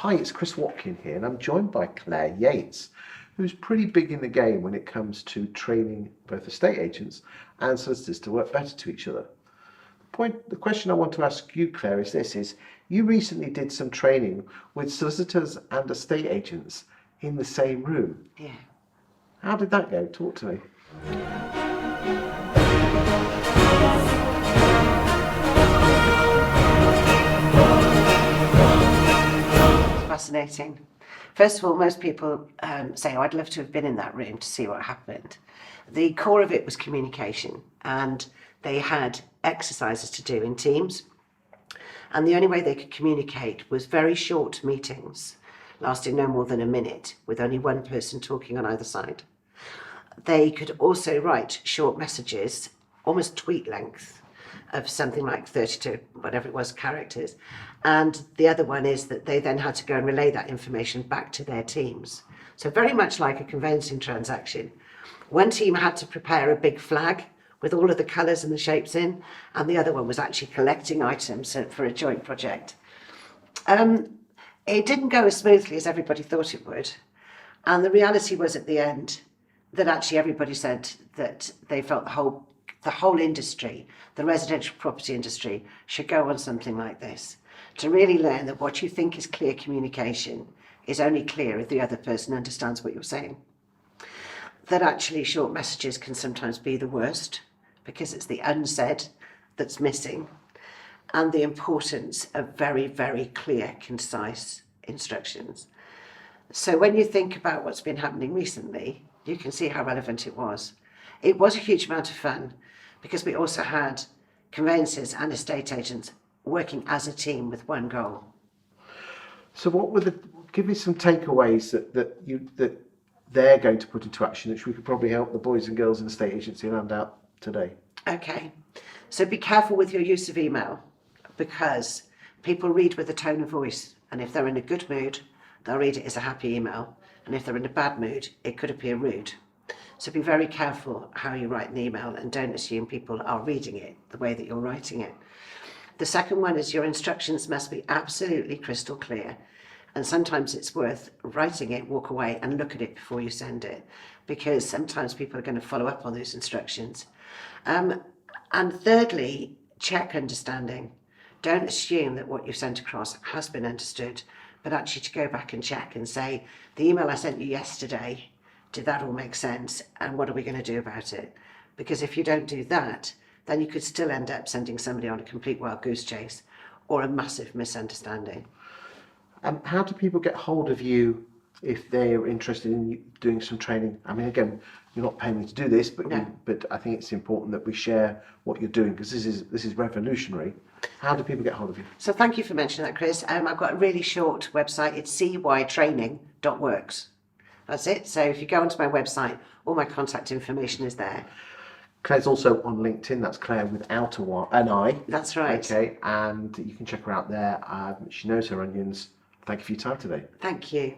Hi, it's Chris Watkin here, and I'm joined by Clare Yates, who's pretty big in the game when it comes to training both estate agents and solicitors to work better to each other. The question I want to ask you, Clare, is you recently did some training with solicitors and estate agents in the same room. Yeah. How did that go? Talk to me. Fascinating. First of all, most people say, oh, I'd love to have been in that room to see what happened. The core of it was communication, and they had exercises to do in teams. And the only way they could communicate was very short meetings, lasting no more than a minute, with only one person talking on either side. They could also write short messages, almost tweet length, of something like 32, whatever it was, characters. And the other one is that they then had to go and relay that information back to their teams. So very much like a conveyancing transaction. One team had to prepare a big flag with all of the colours and the shapes in, and the other one was actually collecting items for a joint project. It didn't go as smoothly as everybody thought it would. And the reality was at the end that actually everybody said that they felt the whole industry, the residential property industry, should go on something like this, to really learn that what you think is clear communication is only clear if the other person understands what you're saying. That actually short messages can sometimes be the worst, because it's the unsaid that's missing, and the importance of very, very clear, concise instructions. So when you think about what's been happening recently, you can see how relevant it was. It was a huge amount of fun, because we also had conveyancers and estate agents working as a team with one goal. So give me some takeaways that they're going to put into action, which we could probably help the boys and girls in the estate agency hand out today. Okay, so be careful with your use of email, because people read with a tone of voice, and if they're in a good mood, they'll read it as a happy email, and if they're in a bad mood, it could appear rude. So be very careful how you write an email, and don't assume people are reading it the way that you're writing it. The second one is your instructions must be absolutely crystal clear. And sometimes it's worth writing it, walk away and look at it before you send it, because sometimes people are going to follow up on those instructions. And thirdly, check understanding. Don't assume that what you've sent across has been understood, but actually to go back and check and say, the email I sent you yesterday, did that all make sense? And what are we going to do about it? Because if you don't do that, then you could still end up sending somebody on a complete wild goose chase or a massive misunderstanding. How do people get hold of you if they're interested in doing some training? I mean, again, you're not paying me to do this, but No. But I think it's important that we share what you're doing, because this is revolutionary. How do people get hold of you? So thank you for mentioning that, Chris. I've got a really short website. It's cytraining.works. That's it. So if you go onto my website, all my contact information is there. Claire's also on LinkedIn. That's Claire without an I. That's right. Okay, and you can check her out there. She knows her onions. Thank you for your time today. Thank you.